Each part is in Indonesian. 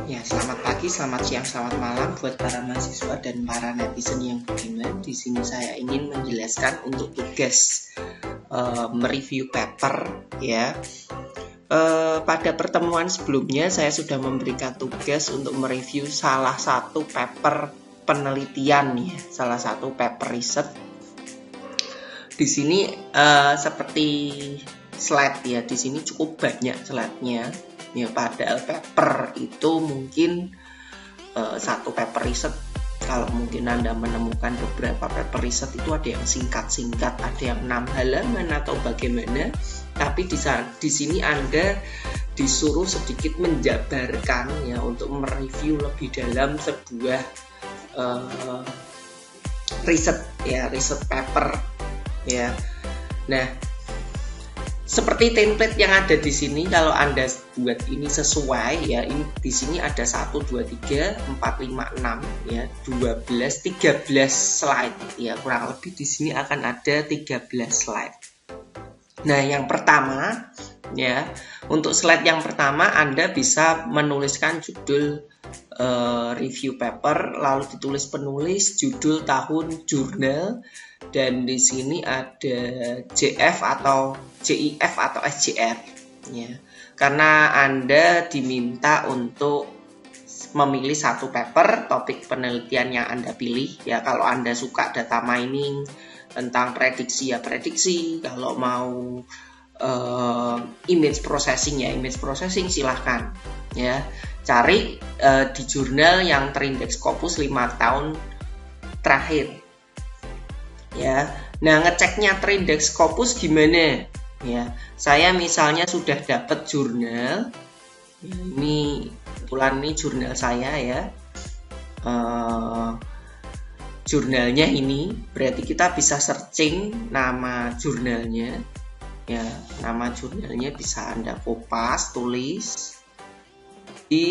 Ya, selamat pagi, selamat siang, selamat malam buat para mahasiswa dan para netizen yang budiman. Di sini saya ingin menjelaskan untuk tugas mereview paper ya. Pada pertemuan sebelumnya saya sudah memberikan tugas untuk mereview salah satu paper penelitian ya, salah satu paper riset. Di sini seperti slide ya, di sini cukup banyak slide-nya. Ya, padahal paper itu mungkin satu paper riset. Kalau mungkin Anda menemukan beberapa paper riset itu ada yang singkat-singkat, ada yang 6 halaman atau bagaimana. Tapi di sini Anda disuruh sedikit menjabarkan ya untuk mereview lebih dalam sebuah riset ya, riset paper ya. Nah, seperti template yang ada di sini, kalau Anda buat ini sesuai ya, ini di sini ada 1 2 3 4 5 6 ya, 12 13 slide ya, kurang lebih di sini akan ada 13 slide. Nah, yang pertama ya, untuk slide yang pertama Anda bisa menuliskan judul review paper, lalu ditulis penulis, judul, tahun, jurnal, dan di sini ada JF atau JIF atau SJR ya. Karena Anda diminta untuk memilih satu paper, topik penelitian yang Anda pilih ya. Kalau Anda suka data mining tentang prediksi ya prediksi, kalau mau image processing ya image processing, silahkan ya. Cari di jurnal yang terindeks Scopus 5 tahun terakhir ya. Nah, ngeceknya terindeks Scopus gimana ya? Saya misalnya sudah dapat jurnal ini, kebetulan ini jurnal saya ya, jurnalnya ini, berarti kita bisa searching nama jurnalnya ya. Nama jurnalnya bisa Anda kopas, tulis di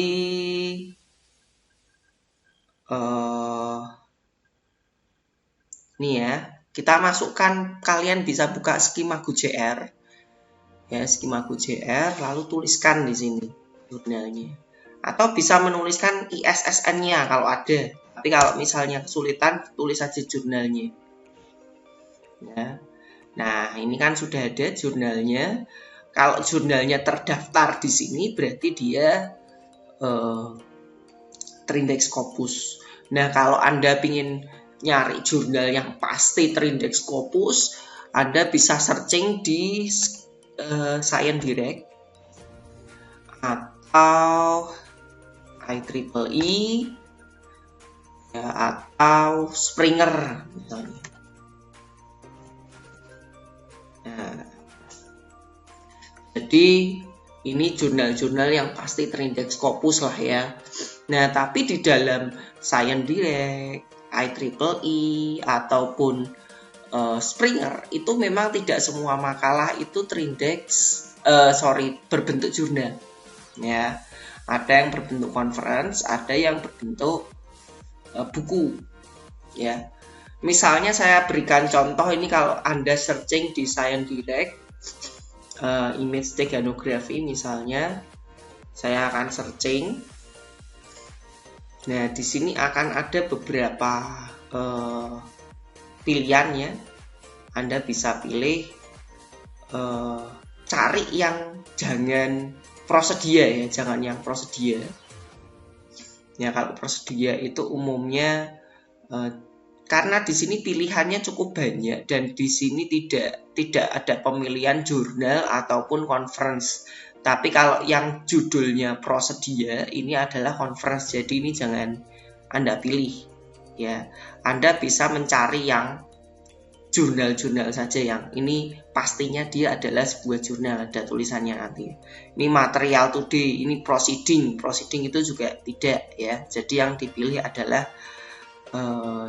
ini ya, kita masukkan, kalian bisa buka skema GoJR ya, skema GoJR, lalu tuliskan di sini jurnalnya, atau bisa menuliskan ISSN-nya kalau ada. Tapi kalau misalnya kesulitan, tulis saja jurnalnya ya. Nah, ini kan sudah ada jurnalnya. Kalau jurnalnya terdaftar di sini berarti dia terindeks Scopus. Nah, kalau Anda ingin nyari jurnal yang pasti terindeks Scopus, Anda bisa searching di Science Direct atau IEEE ya, atau Springer misalnya. Nah, jadi ini jurnal-jurnal yang pasti terindeks Scopus lah ya. Nah, tapi di dalam Science Direct, IEEE ataupun Springer itu memang tidak semua makalah itu terindeks berbentuk jurnal ya. Ada yang berbentuk conference, ada yang berbentuk buku ya. Misalnya saya berikan contoh ini, kalau Anda searching di Science Direct image steganografi misalnya, saya akan searching. Nah, di sini akan ada beberapa pilihan ya. Anda bisa pilih cari yang jangan prosedia ya, jangan yang prosedia. Ya, kalau prosedia itu umumnya karena di sini pilihannya cukup banyak dan di sini tidak ada pemilihan jurnal ataupun conference. Tapi kalau yang judulnya prosedia ini adalah conference, jadi ini jangan Anda pilih ya. Anda bisa mencari yang jurnal-jurnal saja yang ini pastinya dia adalah sebuah jurnal, ada tulisannya nanti. Ini material today, ini proceeding itu juga tidak ya. Jadi yang dipilih adalah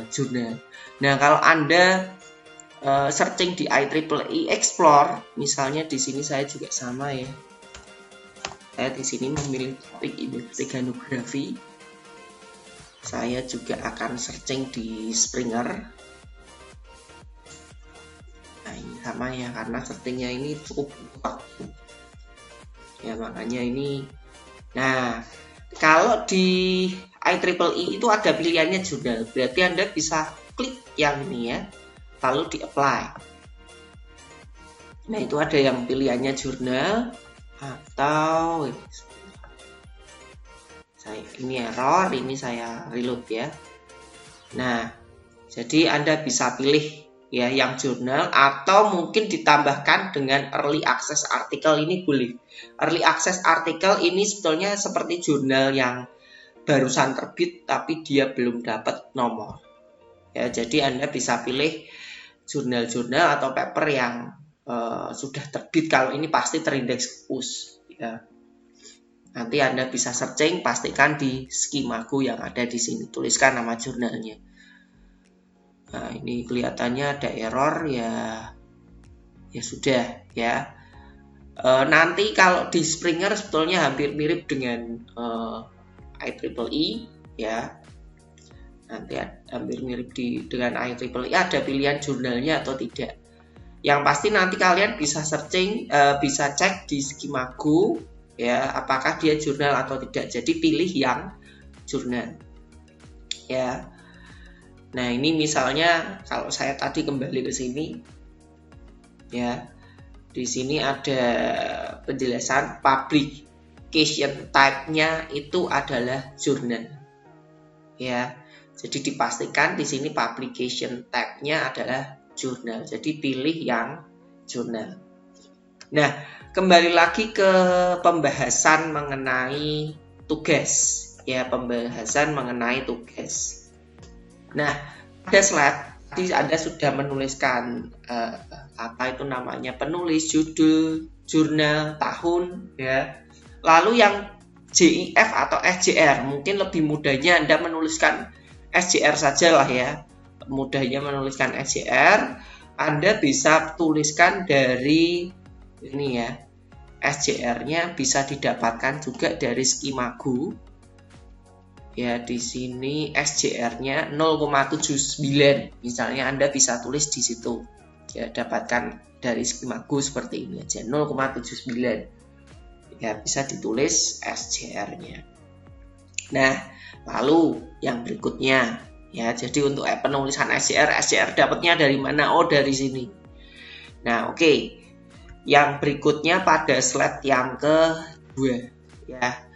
jurnal. Nah, kalau Anda searching di IEEE Explore, misalnya di sini saya juga sama ya. Saya di sini memilih topik image steganografi. Saya juga akan searching di Springer. Nah, ini sama ya, karena searchingnya ini cukup kuat. Ya, makanya ini. Nah, Kalau di IEEE itu ada pilihannya jurnal, berarti Anda bisa klik yang ini ya, lalu di apply. Nah, itu ada yang pilihannya jurnal atau ini error, ini saya reload ya. Nah, jadi Anda bisa pilih ya yang jurnal, atau mungkin ditambahkan dengan early access artikel, ini boleh. Early access artikel ini sebetulnya seperti jurnal yang barusan terbit tapi dia belum dapat nomor. Ya, jadi Anda bisa pilih jurnal-jurnal atau paper yang sudah terbit. Kalau ini pasti terindeks push ya. Nanti Anda bisa searching, pastikan di Skimago yang ada di sini, tuliskan nama jurnalnya. Nah, ini kelihatannya ada error ya, ya sudah ya. Nanti kalau di Springer sebetulnya hampir mirip dengan IEEE ya. Nanti hampir mirip dengan IEEE, ada pilihan jurnalnya atau tidak. Yang pasti nanti kalian bisa searching, bisa cek di Skimago ya, apakah dia jurnal atau tidak. Jadi pilih yang jurnal ya. Nah, ini misalnya kalau saya tadi kembali ke sini ya, di sini ada penjelasan publication type-nya itu adalah jurnal ya. Jadi dipastikan di sini publication type-nya adalah jurnal. Jadi pilih yang jurnal. Nah, kembali lagi ke pembahasan mengenai tugas ya, pembahasan mengenai tugas. Nah, pada slide tadi Anda sudah menuliskan apa itu namanya, penulis, judul, jurnal, tahun ya. Lalu yang JIF atau SJR, mungkin lebih mudahnya Anda menuliskan SJR saja lah ya. Mudahnya menuliskan SJR, Anda bisa tuliskan dari ini ya. SJR-nya bisa didapatkan juga dari Skimago. Ya, di sini SJR-nya 0,79. Misalnya Anda bisa tulis di situ. Ya, dapatkan dari Skimago seperti ini aja, 0,79. Ya, bisa ditulis SJR-nya. Nah, lalu yang berikutnya ya, jadi untuk penulisan SJR dapatnya dari mana? Oh, dari sini. Nah, oke. Yang berikutnya pada slide yang kedua ya.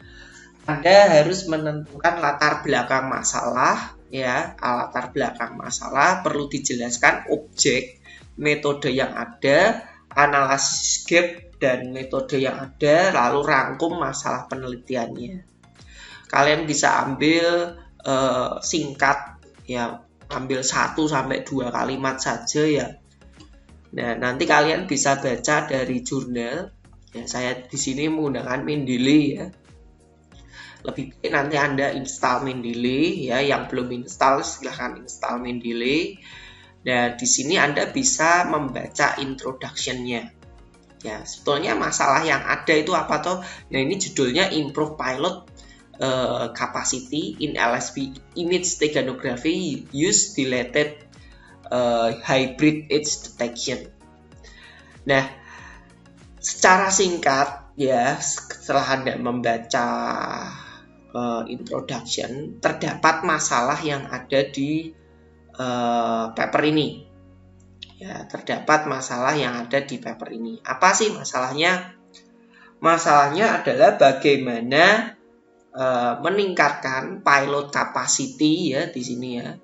Anda harus menentukan latar belakang masalah ya. Latar belakang masalah perlu dijelaskan objek, metode yang ada, analisis gap dan metode yang ada, lalu rangkum masalah penelitiannya. Kalian bisa ambil singkat ya, ambil 1-2 kalimat saja ya. Nah, nanti kalian bisa baca dari jurnal. Ya, saya di sini menggunakan Mendeley ya. Lebih baik nanti Anda install Mendeley ya, yang belum install silahkan install Mendeley. Nah, di sini Anda bisa membaca introduction-nya. Ya, sebetulnya masalah yang ada itu apa toh? Nah, ini judulnya Improve Pilot Capacity in LSP Image Steganography Use Dilated Hybrid Edge Detection. Nah, secara singkat ya, setelah Anda membaca introduction, terdapat masalah yang ada di paper ini ya, terdapat masalah yang ada di paper ini. Apa sih masalahnya? Masalahnya adalah bagaimana meningkatkan pilot capacity ya, di sini ya,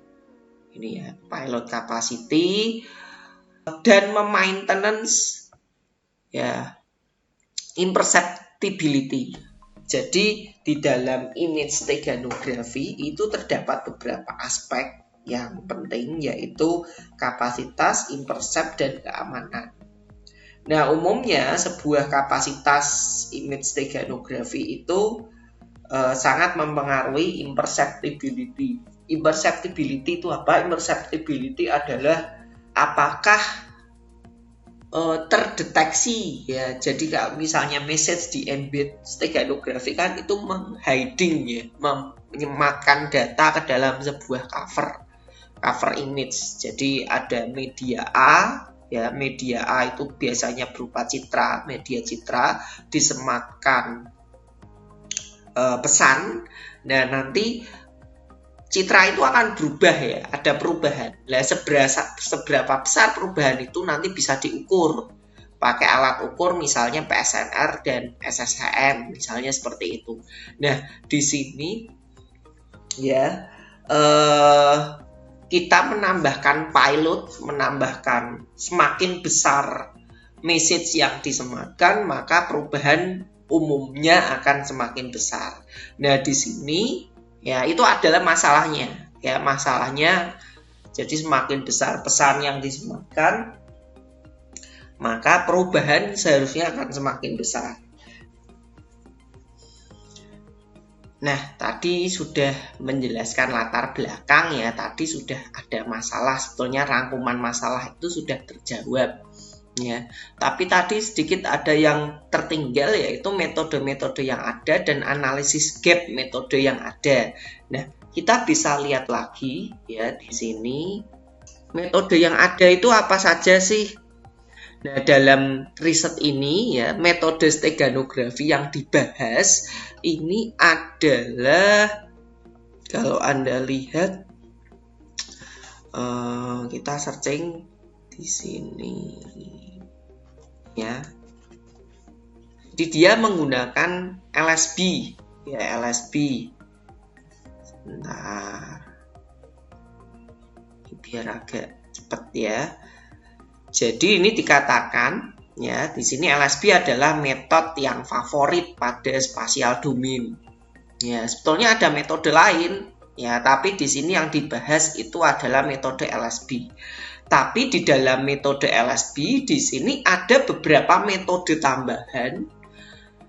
ini ya, pilot capacity dan memaintenance ya imperceptibility. Jadi di dalam image steganography itu terdapat beberapa aspek yang penting, yaitu kapasitas, impercept, dan keamanan. Nah, umumnya sebuah kapasitas image steganography itu sangat mempengaruhi imperceptibility. Imperceptibility itu apa? Imperceptibility adalah apakah terdeteksi ya. Jadi kalau misalnya message di embed steganography kan itu menghiding ya, menyematkan data ke dalam sebuah cover image. Jadi ada media A ya, media A itu biasanya berupa citra, media citra disematkan pesan. Nah, nanti citra itu akan berubah ya, ada perubahan. Nah, seberapa besar perubahan itu nanti bisa diukur pakai alat ukur misalnya PSNR dan SSHM misalnya seperti itu. Nah, di sini ya kita menambahkan pilot, menambahkan semakin besar message yang disematkan, maka perubahan umumnya akan semakin besar. Nah, di sini ya itu adalah masalahnya. Ya, masalahnya jadi semakin besar pesan yang disematkan, maka perubahan seharusnya akan semakin besar. Nah, tadi sudah menjelaskan latar belakang ya, tadi sudah ada masalah, sebetulnya rangkuman masalah itu sudah terjawab ya. Tapi tadi sedikit ada yang tertinggal, yaitu metode-metode yang ada dan analisis gap metode yang ada. Nah, kita bisa lihat lagi ya di sini metode yang ada itu apa saja sih? Nah, dalam riset ini ya, metode steganografi yang dibahas ini adalah, kalau Anda lihat kita searching di sini ya. Jadi dia menggunakan LSB ya, LSB. Sebentar. Biar agak cepat ya. Jadi ini dikatakan ya, di sini LSB adalah metode yang favorit pada spatial domain. Ya, sebetulnya ada metode lain ya, tapi di sini yang dibahas itu adalah metode LSB. Tapi di dalam metode LSB di sini ada beberapa metode tambahan.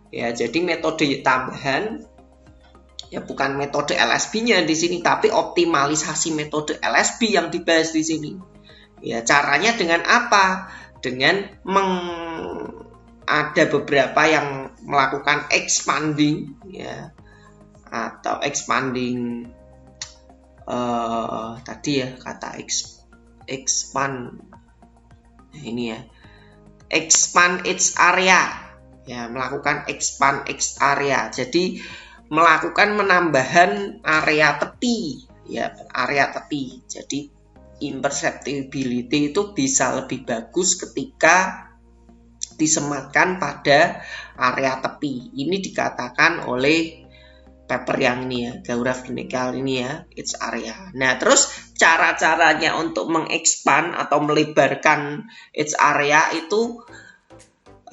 Ya, jadi metode tambahan ya bukan metode LSB-nya di sini, tapi optimalisasi metode LSB yang dibahas di sini. Ya, caranya dengan apa? Dengan ada beberapa yang melakukan expanding ya, atau expanding tadi ya kata expand. Nah, ini ya, expand its area ya, melakukan expand its area. Jadi melakukan menambahan area tepi ya, area tepi. Jadi imperceptibility itu bisa lebih bagus ketika disematkan pada area tepi. Ini dikatakan oleh paper yang ini ya, Gaurav-Gunekal ini ya, its area. Nah, terus cara-caranya untuk mengekspand atau melebarkan its area itu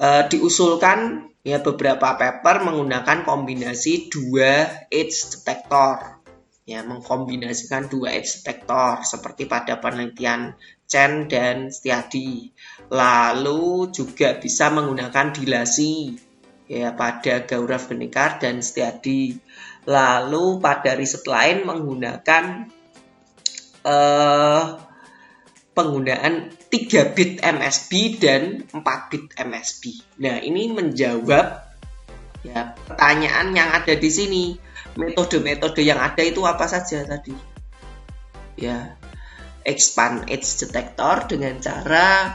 diusulkan ya, beberapa paper menggunakan kombinasi dua edge detector. Ya, mengkombinasikan dua edge detector seperti pada penelitian Chen dan Stiadi. Lalu juga bisa menggunakan dilasi ya pada Gaurav-Gunekal dan Stiadi. Lalu pada riset lain menggunakan penggunaan 3 bit MSB dan 4 bit MSB. Nah, ini menjawab ya pertanyaan yang ada di sini. Metode-metode yang ada itu apa saja tadi? Ya, expand edge detector dengan cara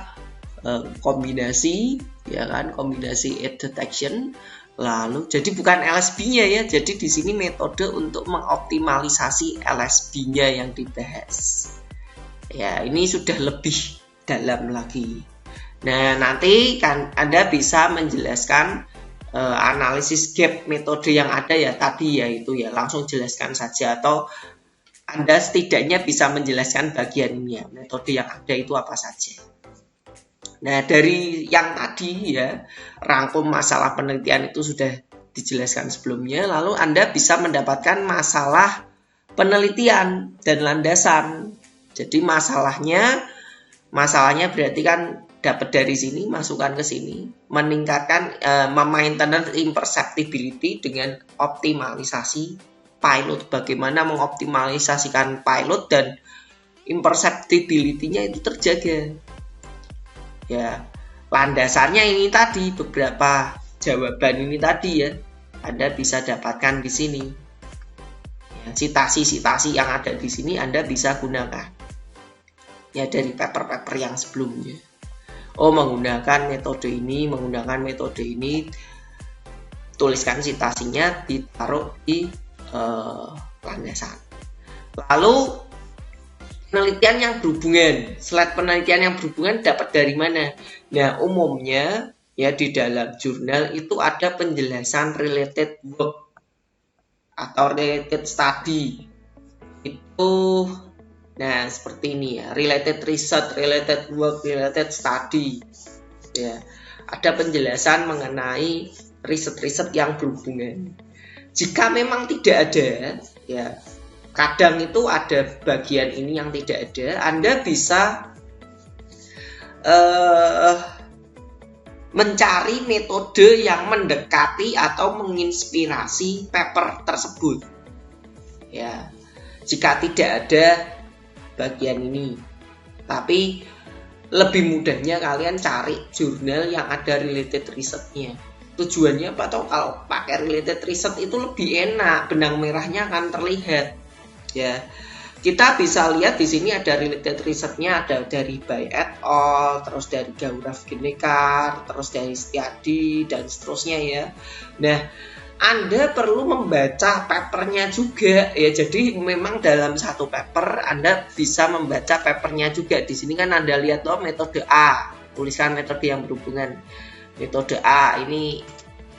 kombinasi ya kan, kombinasi edge detection. Lalu jadi bukan LSB-nya ya. Jadi di sini metode untuk mengoptimalisasi LSB-nya yang dibahas. Ya, ini sudah lebih dalam lagi. Nah, nanti kan Anda bisa menjelaskan analisis gap metode yang ada ya tadi ya, itu ya langsung jelaskan saja, atau Anda setidaknya bisa menjelaskan bagian ini ya, metode yang ada itu apa saja. Nah, dari yang tadi ya, rangkum masalah penelitian itu sudah dijelaskan sebelumnya, lalu Anda bisa mendapatkan masalah penelitian dan landasan. Jadi masalahnya berarti kan dapat dari sini, masukkan ke sini, meningkatkan maintenance imperceptibility dengan optimalisasi pilot. Bagaimana mengoptimalisasikan pilot dan imperceptibility-nya itu terjaga. Ya, landasannya ini tadi, beberapa jawaban ini tadi ya, Anda bisa dapatkan di sini. Ya, sitasi-sitasi yang ada di sini Anda bisa gunakan. Ya, dari paper-paper yang sebelumnya. Oh, menggunakan metode ini, tuliskan citasinya, ditaruh di landasan. Lalu penelitian yang berhubungan, slide penelitian yang berhubungan dapat dari mana? Nah, umumnya ya di dalam jurnal itu ada penjelasan related work atau related study. Itu nah seperti ini ya, related research, related work, related study. Ya, ada penjelasan mengenai riset-riset yang berhubungan. Jika memang tidak ada, ya kadang itu ada bagian ini yang tidak ada, Anda bisa mencari metode yang mendekati atau menginspirasi paper tersebut. Ya, jika tidak ada bagian ini, tapi lebih mudahnya kalian cari jurnal yang ada related risetnya. Tujuannya apa? Atau kalau pakai related riset itu lebih enak, benang merahnya akan terlihat. Ya, kita bisa lihat di sini ada related risetnya, ada dari Bai et al, terus dari Gaurav Ginekar, terus dari Setiadi dan seterusnya ya. Nah, Anda perlu membaca papernya juga ya. Jadi memang dalam satu paper Anda bisa membaca papernya juga. Di sini kan Anda lihat loh, metode A, tuliskan metode yang berhubungan. Metode A ini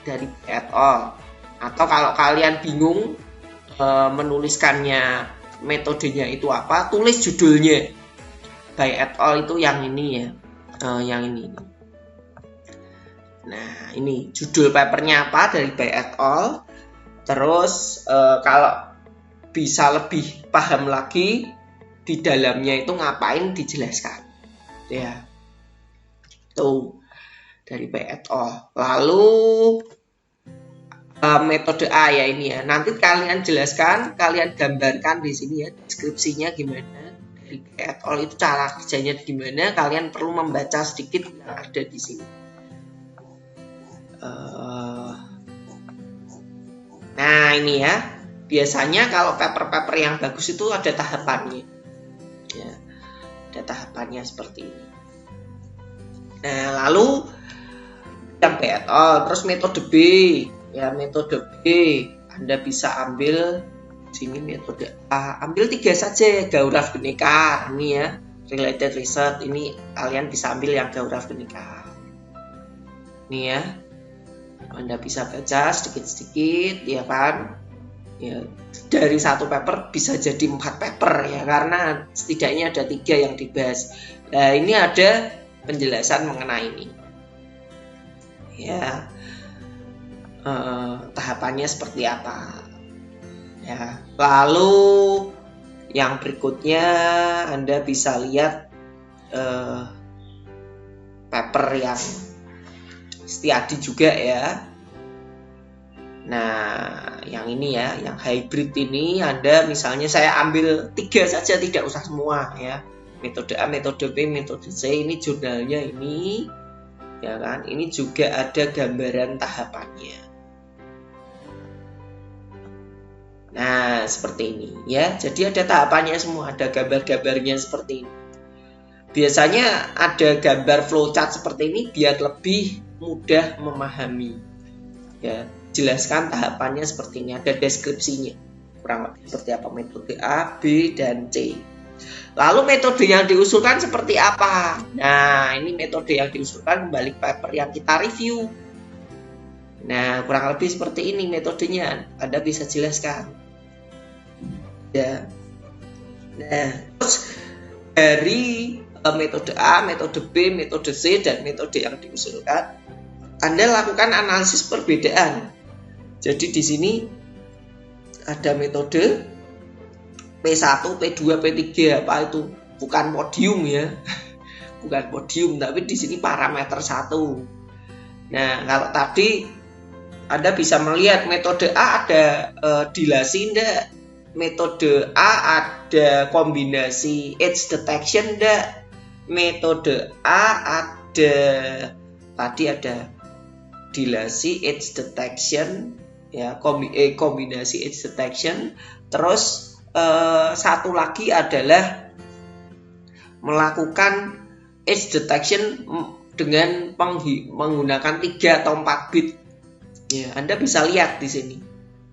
dari Bai et al. Atau kalau kalian bingung menuliskannya metodenya itu apa, tulis judulnya. Bai et al itu yang ini ya, yang ini. Nah, ini judul papernya apa dari Bai et al. Terus kalau bisa lebih paham lagi di dalamnya itu ngapain dijelaskan. Ya. Tuh dari Bai et al. Lalu metode A ya ini ya. Nanti kalian jelaskan, kalian gambarkan di sini ya deskripsinya gimana. Dari Bai et al itu cara kerjanya gimana, kalian perlu membaca sedikit yang ada di sini. Nah, ini ya. Biasanya kalau paper-paper yang bagus itu ada tahapannya. Ya. Ada tahapannya seperti ini. Nah, lalu yang Bai et al, terus metode B. Ya, metode B Anda bisa ambil sini metode A, ambil 3 saja, Gaurav Ginekar ini ya, related research ini kalian bisa ambil yang Gaurav Ginekar. Ini ya, Anda bisa baca sedikit-sedikit ya kan. Ya, dari satu paper bisa jadi 4 paper ya, karena setidaknya ada 3 yang dibahas. Nah, ini ada penjelasan mengenai ini. Ya. Tahapannya seperti apa ya. Lalu yang berikutnya Anda bisa lihat paper yang Setiadi juga ya. Nah, yang ini ya, yang hybrid ini Anda misalnya saya ambil 3 saja, tidak usah semua ya. Metode A, metode B, metode C, ini jurnalnya ini ya kan. Ini juga ada gambaran tahapannya. Nah, seperti ini ya. Jadi ada tahapannya semua, ada gambar-gambarnya seperti ini. Biasanya ada gambar flowchart seperti ini biar lebih mudah memahami. Ya, jelaskan tahapannya seperti ini, ada deskripsinya. Kurang lebih seperti apa metode A, B, dan C. Lalu metode yang diusulkan seperti apa? Nah, ini metode yang diusulkan kembali paper yang kita review. Nah, kurang lebih seperti ini metodenya. Anda bisa jelaskan. Ya. Nah, terus dari metode A, metode B, metode C, dan metode yang diusulkan, Anda lakukan analisis perbedaan. Jadi di sini ada metode P1, P2, P3 apa itu? Bukan podium ya. Bukan podium, tapi di sini parameter 1. Nah, kalau tadi Anda bisa melihat metode A ada dilasi enggak? Metode A ada kombinasi age detection enggak? Metode A ada tadi ada dilasi age detection ya, kombinasi age detection. Terus satu lagi adalah melakukan age detection dengan menggunakan 3 atau 4 bit Ya, Anda bisa lihat di sini.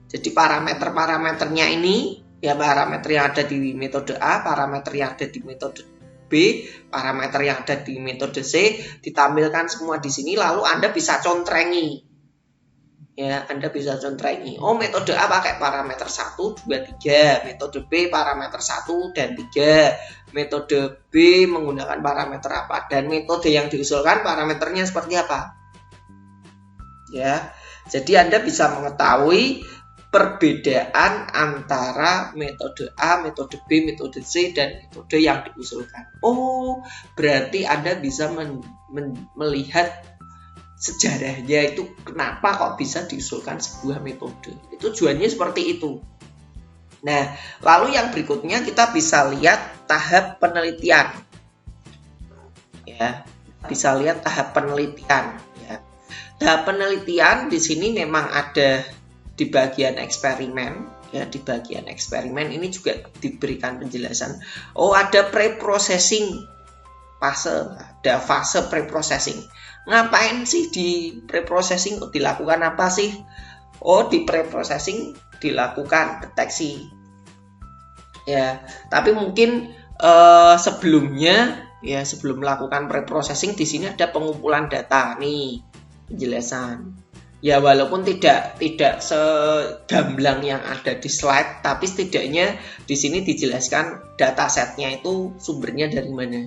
Jadi parameter-parameternya ini, ya parameter yang ada di metode A, parameter yang ada di metode B, parameter yang ada di metode C ditampilkan semua di sini, lalu Anda bisa contrengi. Ya, Anda bisa contrengi. Oh, metode A pakai parameter 1, 2, 3. Metode B parameter 1 dan 3. Metode B menggunakan parameter apa? Dan metode yang diusulkan parameternya seperti apa? Ya, jadi Anda bisa mengetahui perbedaan antara metode A, metode B, metode C, dan metode yang diusulkan. Oh, berarti Anda bisa melihat sejarahnya itu kenapa kok bisa diusulkan sebuah metode. Itu tujuannya seperti itu. Nah, lalu yang berikutnya kita bisa lihat tahap penelitian. Ya, bisa lihat tahap penelitian. Ya. Tahap penelitian di sini memang ada di bagian eksperimen. Ya, di bagian eksperimen ini juga diberikan penjelasan. Oh, ada pre-processing fase, ada fase pre-processing. Ngapain sih di pre-processing? Dilakukan apa sih? Oh, di pre-processing dilakukan deteksi. Ya, tapi mungkin sebelumnya, ya sebelum melakukan pre-processing di sini ada pengumpulan data nih, penjelasan. Ya walaupun tidak segamblang yang ada di slide, tapi setidaknya di sini dijelaskan datasetnya itu sumbernya dari mana.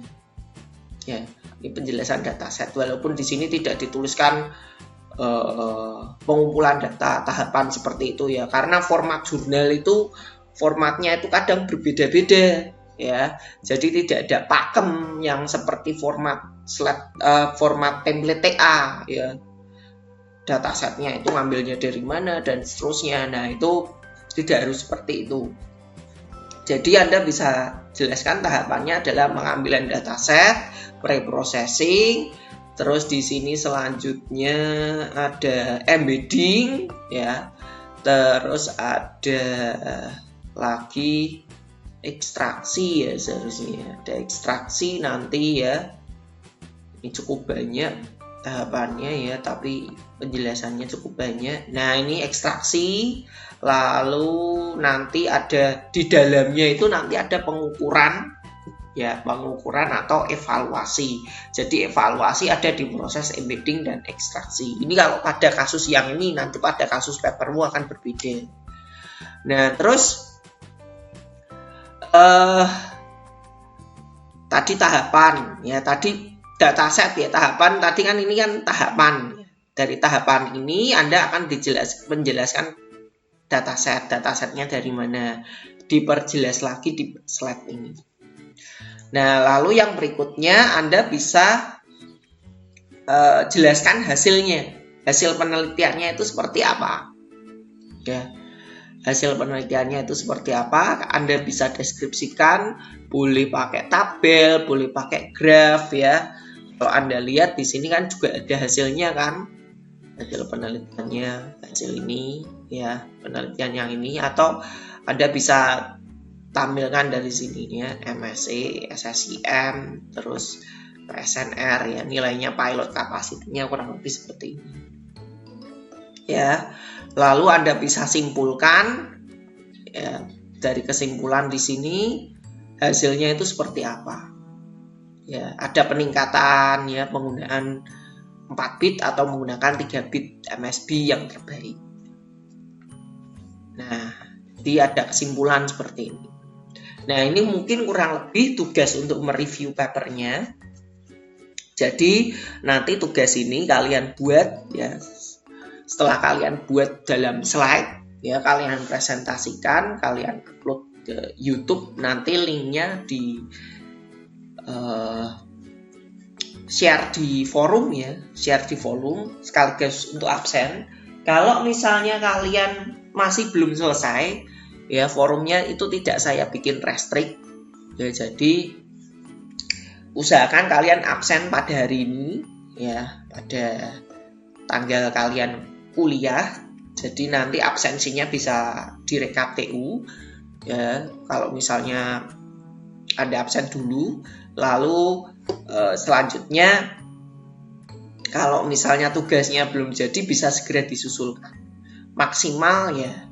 Ya, ini penjelasan dataset. Walaupun di sini tidak dituliskan pengumpulan data tahapan seperti itu ya, karena format jurnal itu formatnya itu kadang berbeda-beda ya. Jadi tidak ada pakem yang seperti format slide, format template TA ya. Datasetnya itu ngambilnya dari mana dan seterusnya. Nah, itu tidak harus seperti itu. Jadi Anda bisa jelaskan tahapannya adalah pengambilan dataset, pre-processing, terus di sini selanjutnya ada embedding ya. Terus ada lagi ekstraksi ya, seharusnya ada ekstraksi nanti ya. Ini cukup banyak tahapannya ya, tapi penjelasannya cukup banyak. Nah, ini ekstraksi. Lalu nanti ada di dalamnya itu nanti ada pengukuran ya, pengukuran atau evaluasi. Jadi evaluasi ada di proses embedding dan ekstraksi. Ini kalau pada kasus yang ini, nanti pada kasus papermu akan berbeda. Nah, terus tadi tahapan ya, tadi dataset ya, tahapan tadi kan ini kan tahapan. Dari tahapan ini Anda akan menjelaskan datasetnya dari mana, diperjelas lagi di slide ini. Nah, lalu yang berikutnya Anda bisa jelaskan hasilnya, hasil penelitiannya itu seperti apa ya, hasil penelitiannya itu seperti apa. Anda bisa deskripsikan, boleh pakai tabel, boleh pakai graf ya. Kalau Anda lihat di sini kan juga ada hasilnya kan, hasil penelitiannya, hasil ini ya, penelitian yang ini. Atau Anda bisa tampilkan dari sini ya, MSc, SSIM, terus PSNR ya, nilainya pilot kapasitinya kurang lebih seperti ini ya. Lalu Anda bisa simpulkan ya, dari kesimpulan di sini hasilnya itu seperti apa ya. Ada peningkatan ya, penggunaan 4 bit atau menggunakan 3 bit MSB yang terbaik. Nah, jadi ada kesimpulan seperti ini. Nah, ini mungkin kurang lebih tugas untuk mereview papernya. Jadi nanti tugas ini kalian buat ya, setelah kalian buat dalam slide ya, kalian presentasikan, kalian upload ke YouTube. Nanti linknya di share di forum ya, share di forum sekaligus untuk absen. Kalau misalnya kalian masih belum selesai ya, forumnya itu tidak saya bikin restrict ya, jadi usahakan kalian absen pada hari ini ya, pada tanggal kalian kuliah. Jadi nanti absensinya bisa direkap TU ya. Kalau misalnya Anda absen dulu, lalu selanjutnya Kalau misalnya tugasnya belum jadi, bisa segera disusulkan. Maksimal ya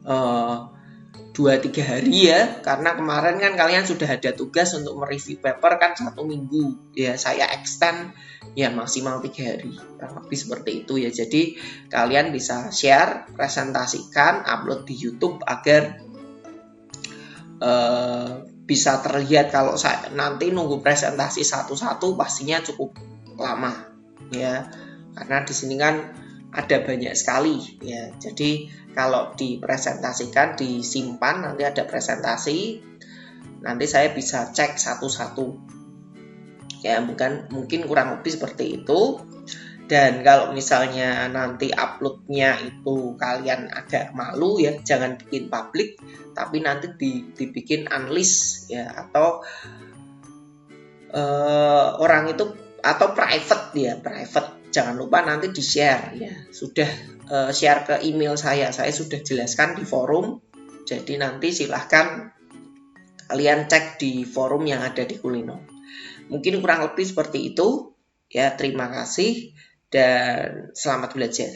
2-3 hari ya, karena kemarin kan kalian sudah ada tugas untuk mereview paper kan 1 minggu ya, saya extend ya maksimal 3 hari, kurang lebih seperti itu ya. Jadi kalian bisa share, presentasikan, upload di YouTube agar bisa terlihat. Kalau saya nanti nunggu presentasi satu-satu pastinya cukup lama ya, karena di sini kan ada banyak sekali ya. Jadi kalau dipresentasikan, disimpan, nanti ada presentasi, nanti saya bisa cek satu-satu ya, mungkin kurang lebih seperti itu. Dan kalau misalnya nanti uploadnya itu kalian agak malu ya, jangan bikin publik, tapi nanti dibikin unlist ya, atau orang itu, atau private ya, private. Jangan lupa nanti di-share ya. Sudah share ke email saya sudah jelaskan di forum. Jadi nanti silahkan kalian cek di forum yang ada di Kulino. Mungkin kurang lebih seperti itu ya. Terima kasih dan selamat belajar.